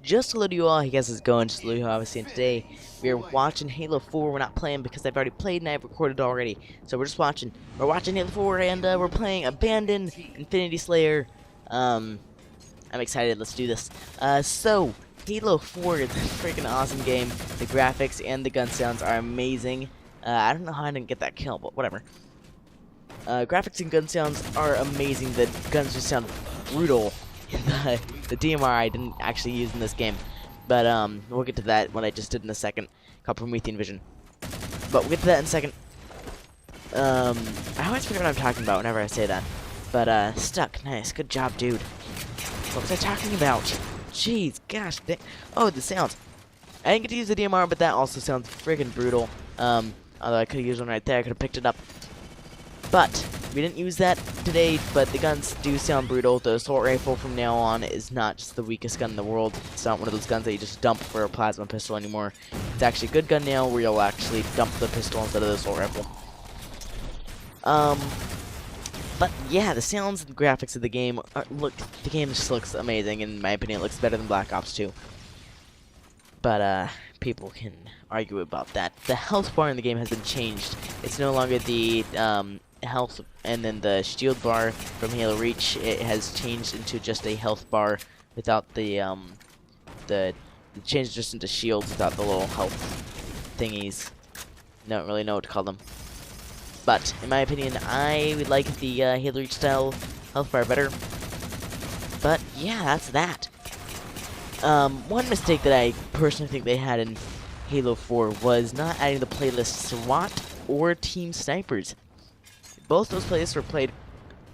Just hello to you all. Hey guys, how's it going? JustHellooo, obviously, and today we are watching Halo 4. We're not playing because I've already played and I've recorded already. So we're just watching. We're watching Halo 4 and we're playing Abandoned Infinity Slayer. I'm excited. Let's do this. So Halo 4 is a freaking awesome game. The graphics and the gun sounds are amazing. I don't know how I didn't get that kill, but whatever. Graphics and gun sounds are amazing. The guns just sound brutal. The DMR I didn't actually use in this game, but we'll get to that when I just did in a second, called Promethean Vision. But we'll get to that in a second. I always forget what I'm talking about whenever I say that. But stuck, nice, good job, dude. What was I talking about? Jeez, gosh, oh, the sounds. I didn't get to use the DMR, but that also sounds friggin' brutal. Although I could have used one right there, I could have picked it up. But we didn't use that today, but the guns do sound brutal. The assault rifle from now on is not just the weakest gun in the world. It's not one of those guns that you just dump for a plasma pistol anymore. It's actually a good gun now where you'll actually dump the pistol instead of the assault rifle. But yeah, the sounds and graphics of the game the game just looks amazing. In my opinion, it looks better than Black Ops 2. But people can argue about that. The health bar in the game has been changed. It's no longer the health and then the shield bar from Halo Reach. It has changed into just a health bar without the it changed just into shields without the little health thingies. Don't really know what to call them. But in my opinion, I would like the Halo Reach style health bar better. But yeah, that's that. One mistake that I personally think they had in Halo 4 was not adding the playlist SWAT or Team Snipers. Both those playlists were played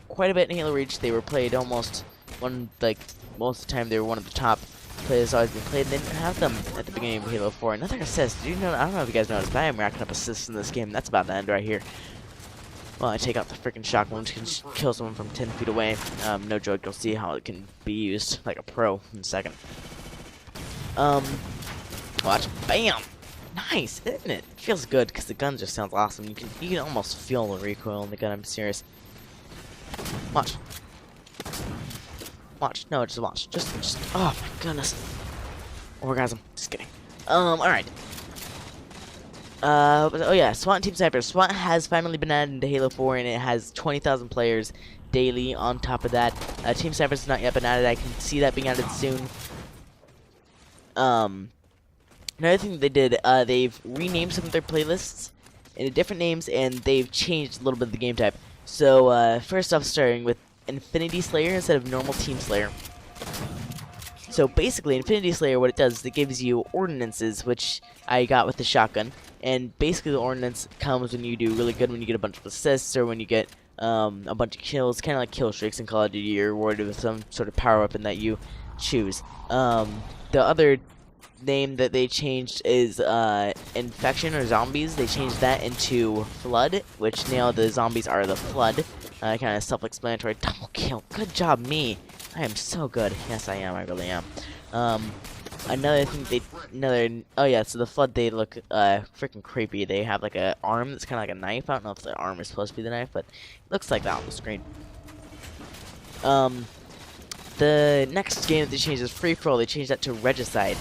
quite a bit in Halo Reach. They were played almost most of the time. They were one of the top playlists always been played, and they didn't have them at the beginning of Halo 4. Another assist. Did you know? I don't know if you guys noticed, but I am racking up assists in this game. That's about to end right here. Well, I take out the freaking shotgun, which can kill someone from 10 feet away. No joke. You'll see how it can be used like a pro in a second. Watch. Bam! Nice, isn't it? It feels good because the gun just sounds awesome. You can almost feel the recoil in the gun. I'm serious. Watch. Watch. No, just watch. Just. Oh my goodness. Orgasm. Just kidding. Alright. Oh yeah, SWAT and Team Sniper. SWAT has finally been added into Halo 4, and it has 20,000 players daily on top of that. Team Sniper has not yet been added. I can see that being added soon. Another thing they did, they've renamed some of their playlists into different names, and they've changed a little bit of the game type. So, first off, starting with Infinity Slayer instead of normal Team Slayer. So, basically, Infinity Slayer, what it does is it gives you ordinances, which I got with the shotgun. And basically, the ordinance comes when you do really good, when you get a bunch of assists, or when you get a bunch of kills, kind of like kill streaks in Call of Duty. You're rewarded with some sort of power weapon that you choose. The other name that they changed is Infection or Zombies. They changed that into Flood, which now the zombies are the Flood. Kind of self-explanatory. Double kill. Good job, me. I am so good. Yes, I am. I really am. Another thing oh yeah, so the Flood, they look freaking creepy. They have like a arm that's kind of like a knife. I don't know if the arm is supposed to be the knife, but it looks like that on the screen. The next game that they changed is Free For All. They changed that to Regicide.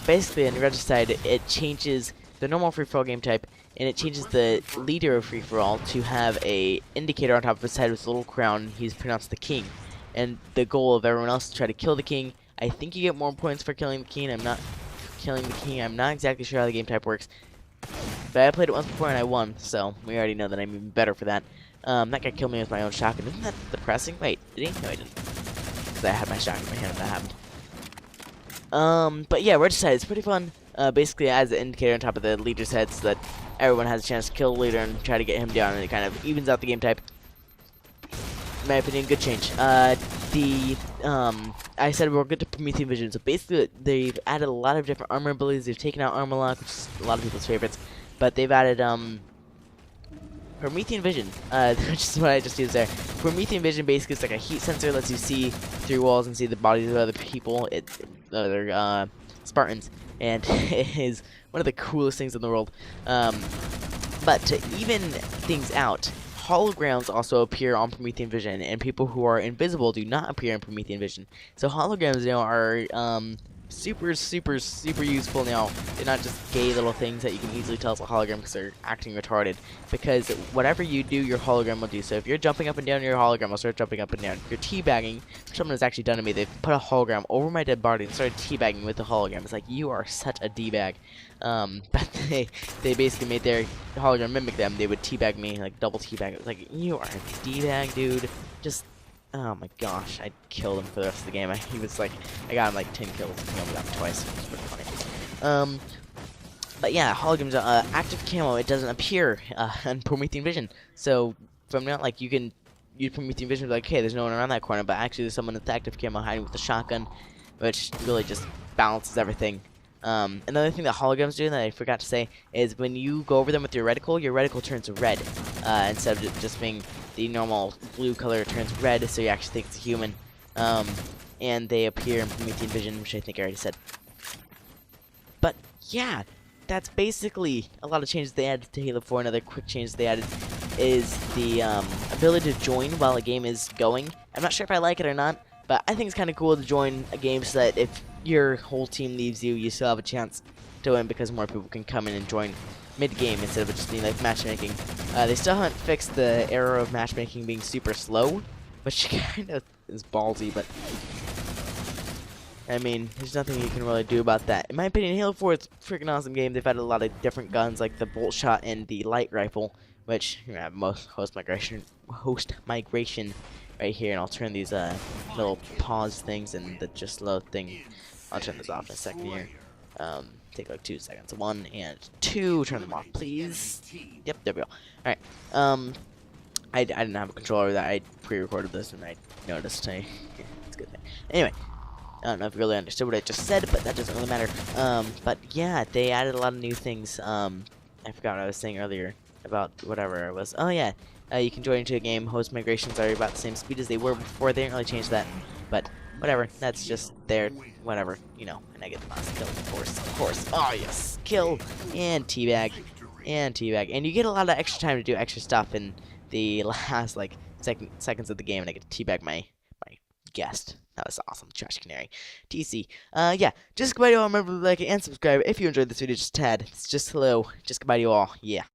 Basically, in Regicide, it changes the normal Free For All game type, and it changes the leader of Free For All to have a indicator on top of his head with a little crown. He's pronounced the King. And the goal of everyone else is to try to kill the King. I think you get more points for killing the King. I'm not exactly sure how the game type works. But I played it once before and I won, so we already know that I'm even better for that. That guy killed me with my own shotgun. Isn't that depressing? Wait, did he? No, he didn't. I had my shotgun in my hand when that happened. But yeah, Regicide is pretty fun. Basically, adds an indicator on top of the leader's head so that everyone has a chance to kill the leader and try to get him down, and it kind of evens out the game type. In my opinion, good change. I said we're good to Promethean Vision, so basically they've added a lot of different armor abilities. They've taken out Armor Lock, which is a lot of people's favorites, but they've added Promethean Vision, which is what I just used there. Promethean Vision basically is like a heat sensor, lets you see through walls and see the bodies of other people, other Spartans, and it is one of the coolest things in the world. But to even things out, holograms also appear on Promethean Vision, and people who are invisible do not appear in Promethean Vision. So holograms now are super, super, super useful now. They're not just gay little things that you can easily tell it's a hologram because they're acting retarded. Because whatever you do, your hologram will do. So if you're jumping up and down, your hologram will start jumping up and down. If you're teabagging, someone has actually done to me. They've put a hologram over my dead body and started teabagging with the hologram. It's like, you are such a d-bag. But they basically made their hologram mimic them. They would teabag me, like double teabag. It was like, you are a d-bag, dude. Just, oh my gosh, I'd kill him for the rest of the game. He was like, I got him like 10 kills. He only got him twice. It was pretty funny. But yeah, holograms, active camo, it doesn't appear on Promethean Vision. So from now, like, you can use Promethean Vision, like, okay, there's no one around that corner, but actually there's someone with active camo hiding with a shotgun, which really just balances everything. Another thing that holograms do that I forgot to say is when you go over them with your reticle turns red. Instead of just being the normal blue color, it turns red, so you actually think it's a human. And they appear in Promethean Vision, which I think I already said. But yeah, that's basically a lot of changes they added to Halo 4. Another quick change they added is the ability to join while a game is going. I'm not sure if I like it or not, but I think it's kind of cool to join a game so that if your whole team leaves you, you still have a chance to win because more people can come in and join mid-game instead of it just being like matchmaking. They still haven't fixed the error of matchmaking being super slow, which kind of is ballsy, but I mean, there's nothing you can really do about that. In my opinion, Halo 4 is a freaking awesome game. They've added a lot of different guns like the bolt shot and the light rifle, which you have most host migration right here, and I'll turn these little pause things and the just load thing. I'll turn this off in a second here. Take like 2 seconds. 1 and 2. Turn them off, please. Yep, there we go. All right. I didn't have a controller over that. I pre-recorded this and I noticed. It's a good thing. Anyway, I don't know if you really understood what I just said, but that doesn't really matter. But yeah, they added a lot of new things. I forgot what I was saying earlier about whatever it was. Oh yeah. You can join into a game. Host migrations are about the same speed as they were before. They didn't really change that, but whatever. That's just there. Whatever, you know. And I get the last kill, of course. Oh yes, kill and teabag, and you get a lot of extra time to do extra stuff in the last like seconds of the game, and I get to teabag my guest. That was awesome, Trash Canary. TC. Yeah. Just goodbye to all. Remember to like and subscribe if you enjoyed this video. Just a tad. It's just hello. Just goodbye to you all. Yeah.